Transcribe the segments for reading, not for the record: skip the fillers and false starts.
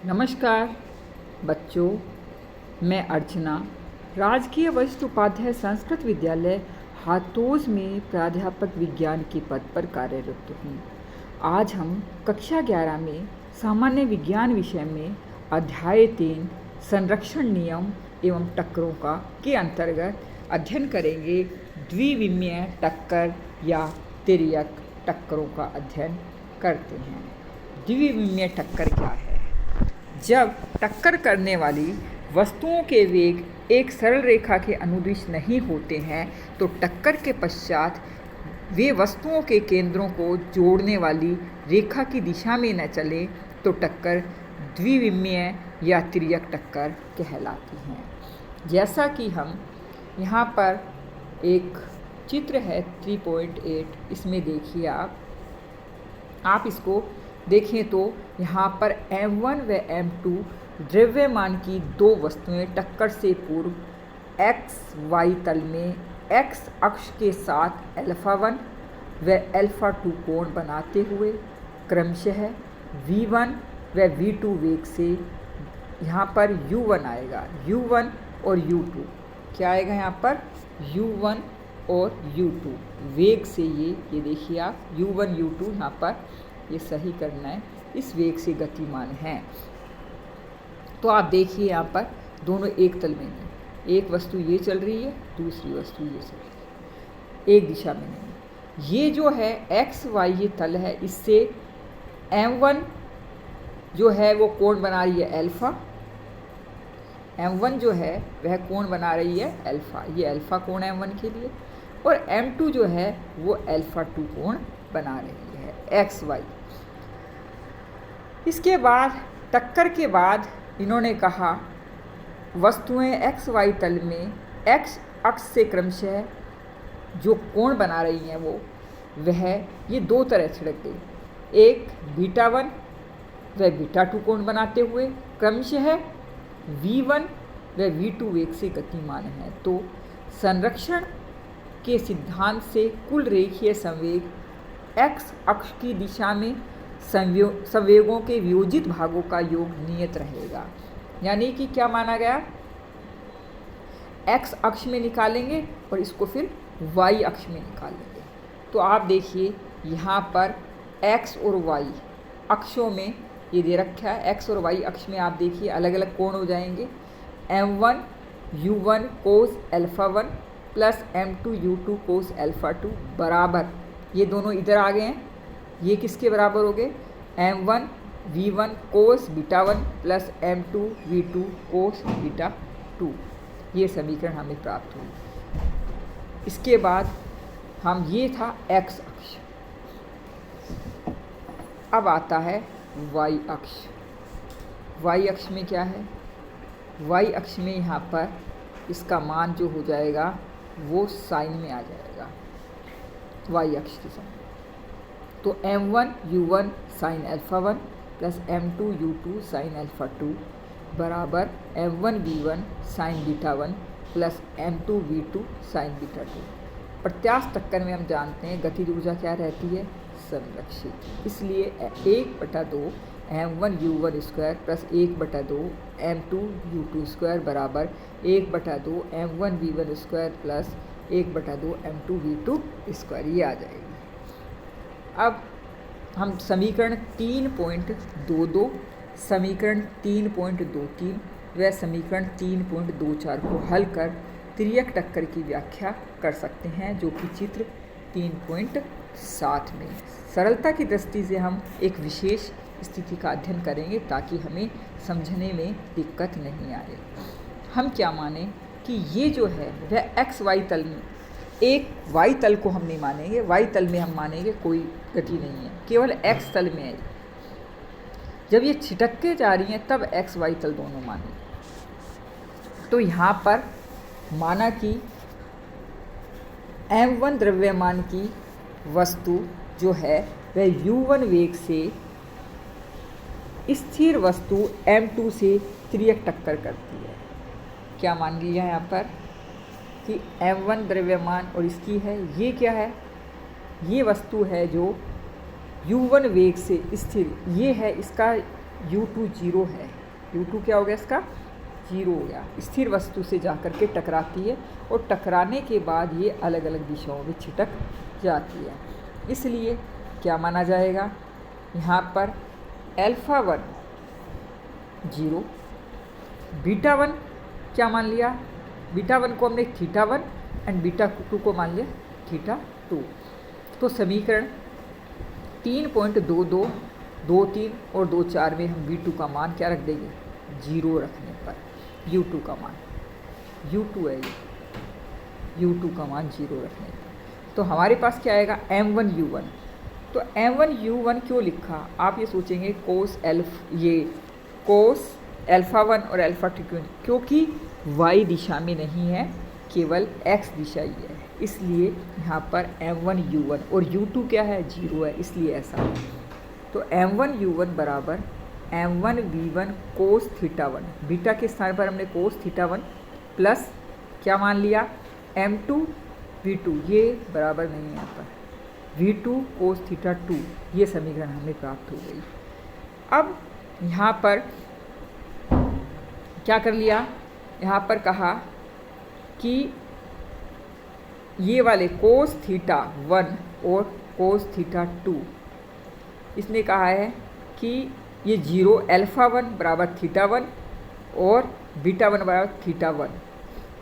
नमस्कार बच्चों, मैं अर्चना राजकीय वरिष्ठ उपाध्याय संस्कृत विद्यालय हाथोस में प्राध्यापक विज्ञान के पद पर कार्यरत हूँ। आज हम कक्षा 11 में सामान्य विज्ञान विषय में अध्याय 3 संरक्षण नियम एवं टक्करों का के अंतर्गत अध्ययन करेंगे। द्विविमीय टक्कर या तिर्यक टक्करों का अध्ययन करते हैं। द्विविमीय टक्कर क्या है? जब टक्कर करने वाली वस्तुओं के वेग एक सरल रेखा के अनुदिश नहीं होते हैं तो टक्कर के पश्चात वे वस्तुओं के केंद्रों को जोड़ने वाली रेखा की दिशा में न चले तो टक्कर द्विविमीय या तिर्यक टक्कर कहलाती हैं। जैसा कि हम यहाँ पर एक चित्र है 3.8, इसमें देखिए आप इसको देखें तो यहाँ पर M1 व M2 द्रव्यमान की दो वस्तुएं टक्कर से पूर्व XY तल में X अक्ष के साथ α1 व α2 कोण बनाते हुए क्रमशः V1 व V2 वेग से यहाँ पर U1 आएगा। U1 और U2 क्या आएगा? यहाँ पर U1 और U2 वेग से ये देखिए आप U1 U2 यहाँ पर ये सही करना है, इस वेग से गतिमान हैं। तो आप देखिए यहाँ पर दोनों एक तल में नहीं, एक वस्तु ये चल रही है, दूसरी वस्तु ये चल रही है, एक दिशा में नहीं। ये जो है एक्स वाई ये तल है, इससे M1 जो है वो कोण बना रही है अल्फ़ा, M1 जो है वह कोण बना रही है अल्फ़ा, ये अल्फ़ा कोण M1 के लिए, और M2 जो है वो α2 कोण बना रही है एक्स वाई। इसके बाद टक्कर के बाद इन्होंने कहा वस्तुएं एक्स वाई तल में एक्स अक्ष से क्रमशः जो कोण बना रही हैं वह ये दो तरह छिड़क गई, एक β1 व β2 कोण बनाते हुए क्रमशः V1 व V2 वेग से गतिमान है। तो संरक्षण के सिद्धांत से कुल रेखीय संवेग x अक्ष की दिशा में संवेगों के वियोजित भागों का योग नियत रहेगा। यानी कि क्या माना गया? x अक्ष में निकालेंगे और इसको फिर y अक्ष में निकालेंगे। तो आप देखिए यहाँ पर x और y अक्षों में ये दे रखा है, x और y अक्ष में आप देखिए अलग अलग कोण हो जाएंगे। M1 U1 कोस α1 प्लस M2 U2 कोस α2 बराबर, ये दोनों इधर आ गए हैं, ये किसके बराबर हो गए? M1 V1 कोस β1 प्लस M2 V2 कोस β2। ये समीकरण हमें प्राप्त हुई। इसके बाद ये था x अक्ष। अब आता है y अक्ष। y अक्ष में क्या है? y अक्ष में यहाँ पर इसका मान जो हो जाएगा वो साइन में आ जाएगा y अक्ष के समय। तो M1 U1 sign α1 plus M2 U2 sign α2 बराबर M1 V1 sign β1 plus M2 V2 sign β2। प्रत्यास्थ टक्कर में हम जानते हैं गतिज ऊर्जा क्या रहती है? संरक्षित। इसलिए 1/2 M1 U1 square plus 1/2 M2 U2 square बराबर 1/2 M1 V1 square plus 1/2 M2 V2 square, ये आ जाएगी। अब हम समीकरण 3.22, समीकरण 3.23 व समीकरण 3.24 को हल कर तिर्यक टक्कर की व्याख्या कर सकते हैं, जो कि चित्र 3.7 में। सरलता की दृष्टि से हम एक विशेष स्थिति का अध्ययन करेंगे ताकि हमें समझने में दिक्कत नहीं आए। हम क्या माने कि ये जो है वह एक्स वाई तल में, एक वाई तल को हम नहीं मानेंगे, वाई तल में हम मानेंगे कोई गति नहीं है, केवल एक्स तल में है। जब ये छिटक के जा रही हैं तब एक्स वाई तल दोनों मानेंगे। तो यहाँ पर माना कि M1 द्रव्यमान की वस्तु जो है वह U1 वेग से स्थिर वस्तु M2 से तिर्यक टक्कर करती है। क्या मान लिया यहाँ पर कि M1 द्रव्यमान और इसकी है, ये क्या है? ये वस्तु है जो U1 वेग से स्थिर, ये है इसका U2 जीरो है। U2 क्या हो गया इसका? जीरो हो गया। स्थिर वस्तु से जाकर के टकराती है और टकराने के बाद ये अलग अलग दिशाओं में छिटक जाती है। इसलिए क्या माना जाएगा यहाँ पर? अल्फ़ा 1 जीरो, बीटा 1 क्या मान लिया? बीटा 1 को हमने थीटा 1 एंड बीटा 2 को मान लिया थीटा 2। तो समीकरण 3.2223 और 24 में हम V2 का मान क्या रख देंगे? जीरो रखने पर U2 का मान, U2 है ये, U2 का मान जीरो रखने पर तो हमारे पास क्या आएगा? M1U1। तो M1U1 क्यों लिखा? आप ये सोचेंगे कोस अल्फ़ा 1 और अल्फ़ा 2 क्योंकि y दिशा में नहीं है, केवल x दिशा ही है, इसलिए यहाँ पर M1U1 और U2 क्या है? जीरो है, इसलिए ऐसा है। तो M1U1 बराबर M1V1 कोस थीटा 1, बीटा के स्थान पर हमने कोस थीटा 1 प्लस क्या मान लिया? M2V2, ये बराबर नहीं है यहाँ पर, V2 कोस थीटा 2, ये समीकरण हमें प्राप्त हो गई। अब यहाँ पर क्या कर लिया? यहाँ पर कहा कि ये वाले कोस थीटा 1 और कोस थीटा 2, इसने कहा है कि ये जीरो अल्फ़ा 1 बराबर थीटा 1 और बीटा 1 बराबर थीटा 1,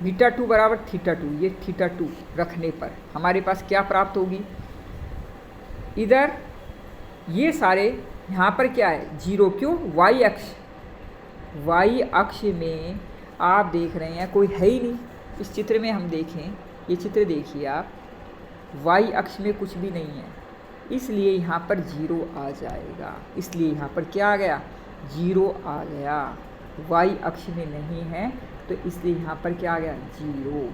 बीटा 2 बराबर थीटा 2, ये थीटा 2 रखने पर हमारे पास क्या प्राप्त होगी? इधर ये सारे यहाँ पर क्या है? जीरो। क्यों? वाई अक्ष में आप देख रहे हैं कोई है ही नहीं। इस चित्र में हम देखें, ये चित्र देखिए आप, वाई अक्ष में कुछ भी नहीं है, इसलिए यहाँ पर जीरो आ जाएगा। इसलिए यहाँ पर क्या आ गया? जीरो आ गया। वाई अक्ष में नहीं है तो इसलिए यहाँ पर क्या आ गया? जीरो।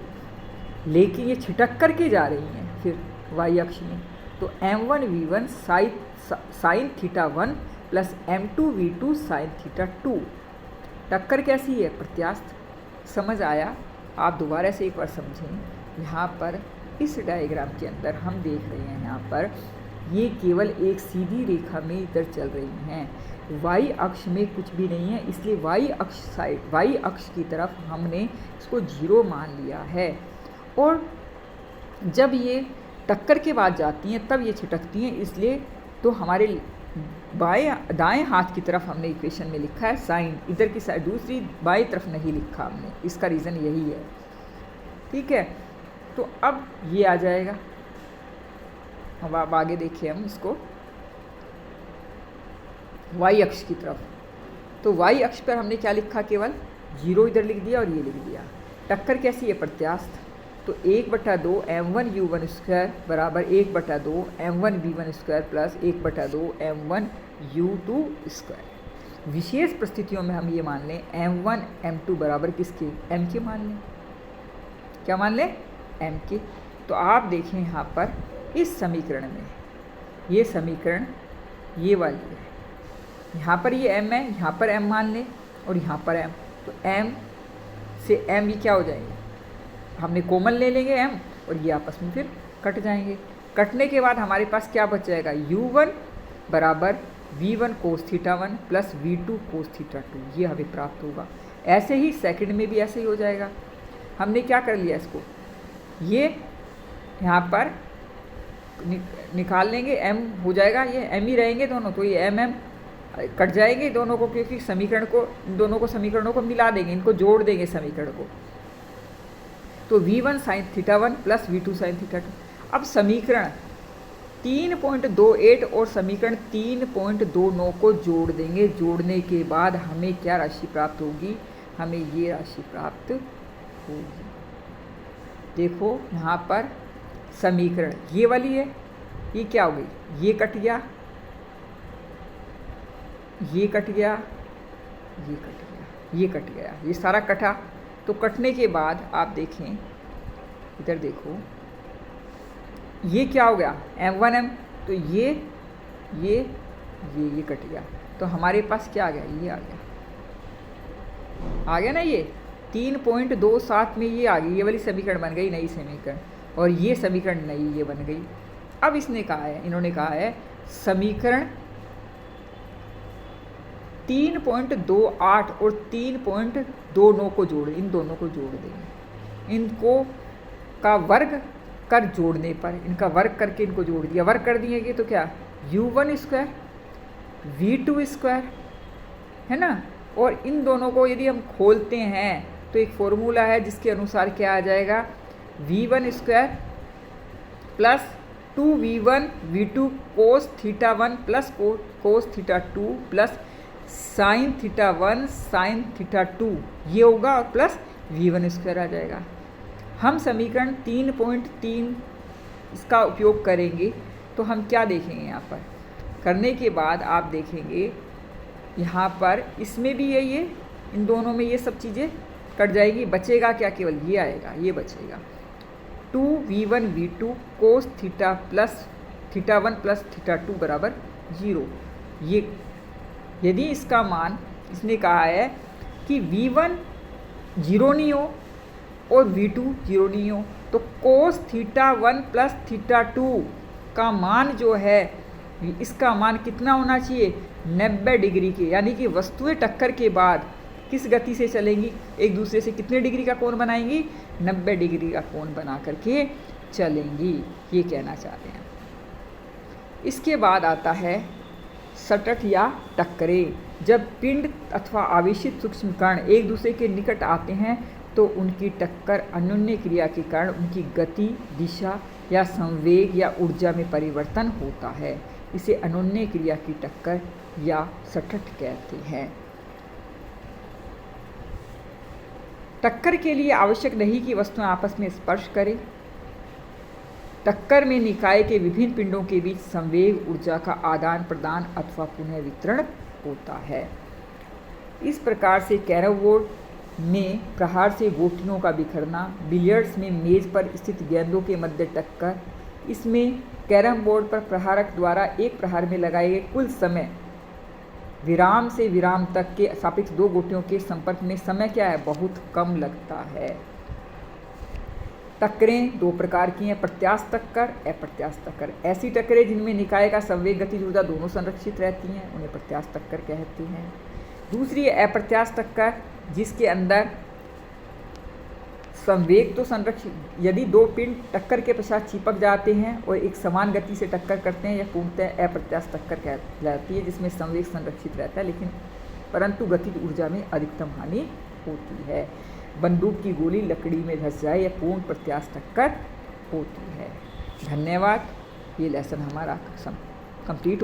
लेकिन ये छिटक कर के जा रही हैं फिर वाई अक्ष में, तो M1V1 sine theta 1 plus M2V2 sine theta 2। टक्कर कैसी है? प्रत्यास्थ। समझ आया? आप दोबारा से एक बार समझें। यहाँ पर इस डायग्राम के अंदर हम देख रहे हैं, यहाँ पर ये केवल एक सीधी रेखा में इधर चल रही हैं, वाई अक्ष में कुछ भी नहीं है, इसलिए वाई अक्ष की तरफ हमने इसको जीरो मान लिया है। और जब ये टक्कर के बाद जाती हैं तब ये छिटकती हैं, इसलिए तो हमारे दाएं हाथ की तरफ हमने इक्वेशन में लिखा है साइन, इधर की साइड दूसरी बाएं तरफ नहीं लिखा हमने, इसका रीज़न यही है। ठीक है, तो अब ये आ जाएगा। अब आप आगे देखिए, हम इसको वाई अक्ष की तरफ, तो वाई अक्ष पर हमने क्या लिखा? केवल जीरो इधर लिख दिया और ये लिख दिया। टक्कर कैसी है? प्रत्यास्थ। तो 1/2 M1U1 स्क्वायर बराबर 1/2 M1V1 square plus 1/2 M1U2 square. विशेष परिस्थितियों में हम ये मान लें M1 M2 बराबर किसके? M के मान लें। क्या मान लें? M के। तो आप देखें यहाँ पर इस समीकरण में, ये समीकरण ये वाली है, यहाँ पर ये M है, यहाँ पर M मान लें और यहाँ पर M, तो M से M ये क्या हो जाएंगे? हमने कॉमन ले लेंगे M और ये आपस में फिर कट जाएंगे। कटने के बाद हमारे पास क्या बच जाएगा? U1 बराबर V1 cos theta 1 plus V2 cos theta 2, ये हमें प्राप्त होगा। ऐसे ही सेकंड में भी ऐसे ही हो जाएगा। हमने क्या कर लिया इसको, ये यहाँ पर निकाल लेंगे, M हो जाएगा, ये M ही रहेंगे दोनों, तो ये M कट जाएंगे दोनों को, क्योंकि दोनों को समीकरणों को मिला देंगे, इनको जोड़ देंगे समीकरण को। तो V1 sine theta 1 plus V2 sine theta 2। अब समीकरण 3.28 और समीकरण 3.29 को जोड़ देंगे। जोड़ने के बाद हमें क्या राशि प्राप्त होगी? हमें ये राशि प्राप्त होगी। देखो यहाँ पर समीकरण ये वाली है, ये क्या हो गई? ये कट गया, ये कट गया, ये कट गया, ये कट गया, ये सारा कटा। तो कटने के बाद आप देखें, इधर देखो, ये क्या हो गया? M1M, तो ये कट गया। तो हमारे पास क्या आ गया? ये आ गया ना, ये 3.27 में ये आ गई, ये वाली समीकरण बन गई, नई समीकरण, और ये समीकरण नई ये बन गई। अब इन्होंने कहा है समीकरण 3.28 और 3.29 को जोड़, इन दोनों को जोड़ देंगे। इनको का वर्ग कर जोड़ने पर, इनका वर्ग करके इनको जोड़ दिया, वर्ग कर दिएंगे तो क्या u1 स्क्वायर v2 स्क्वायर है ना। और इन दोनों को यदि हम खोलते हैं तो एक फॉर्मूला है जिसके अनुसार क्या आ जाएगा, v1 square plus 2v1 v2 cos theta 1 plus cos theta 2 plus sine theta 1 sine theta 2, ये होगा, और प्लस v1 स्क्वायर आ जाएगा। हम समीकरण 3.3 इसका उपयोग करेंगे तो हम क्या देखेंगे, यहाँ पर करने के बाद आप देखेंगे यहाँ पर इसमें भी यही है, इन दोनों में ये सब चीज़ें कट जाएगी, बचेगा क्या, केवल ये आएगा, ये बचेगा 2v1 v2 cos theta plus theta 1 plus theta 2 बराबर 0। ये यदि इसका मान इसने कहा है कि v1 0 नहीं हो और v2 0 नहीं हो, तो कोस थीटा 1 प्लस थीटा 2 का मान जो है, इसका मान कितना होना चाहिए, 90 डिग्री के, यानी कि वस्तुएं टक्कर के बाद किस गति से चलेंगी, एक दूसरे से कितने डिग्री का कोण बनाएंगी, 90 डिग्री का कोण बना करके चलेंगी, ये कहना चाहते हैं। इसके बाद आता है सटट या टक्करें। जब पिंड अथवा आवेशित सूक्ष्म कण एक दूसरे के निकट आते हैं तो उनकी टक्कर अन्योन्य क्रिया के कारण उनकी गति, दिशा या संवेग या ऊर्जा में परिवर्तन होता है। इसे अन्योन्य क्रिया की टक्कर या सटट कहते हैं। टक्कर के लिए आवश्यक नहीं कि वस्तुएं आपस में स्पर्श करें। टक्कर में निकाय के विभिन्न पिंडों के बीच संवेग ऊर्जा का आदान प्रदान अथवा पुनः वितरण होता है। इस प्रकार से कैरम बोर्ड में प्रहार से गोटियों का बिखरना, बिलियर्ड्स में मेज पर स्थित गेंदों के मध्य टक्कर, इसमें कैरम बोर्ड पर प्रहारक द्वारा एक प्रहार में लगाए गए कुल समय विराम से विराम तक के सापेक्ष दो गोटियों के संपर्क में समय क्या है, बहुत कम लगता है। टक्करें दो प्रकार की हैं, प्रत्यास्थ टक्कर, अप्रत्यास्थ टक्कर। ऐसी टक्करें जिनमें निकाय का संवेग, गतिज ऊर्जा दोनों संरक्षित रहती हैं, उन्हें प्रत्यास्थ टक्कर कहते हैं। दूसरी है अप्रत्यास्थ टक्कर, जिसके अंदर संवेग तो संरक्षित, यदि दो पिंड टक्कर के पश्चात चिपक जाते हैं और एक समान गति से टक्कर करते हैं, यह पूर्णतः अप्रत्यास्थ टक्कर कहलाती है, जिसमें संवेग संरक्षित रहता है लेकिन परंतु गतिज ऊर्जा में अधिकतम हानि होती है। बंदूक की गोली लकड़ी में धंस जाए, यह पूर्ण प्रत्यास्थ टक्कर होती है। धन्यवाद। ये लेसन हमारा कंप्लीट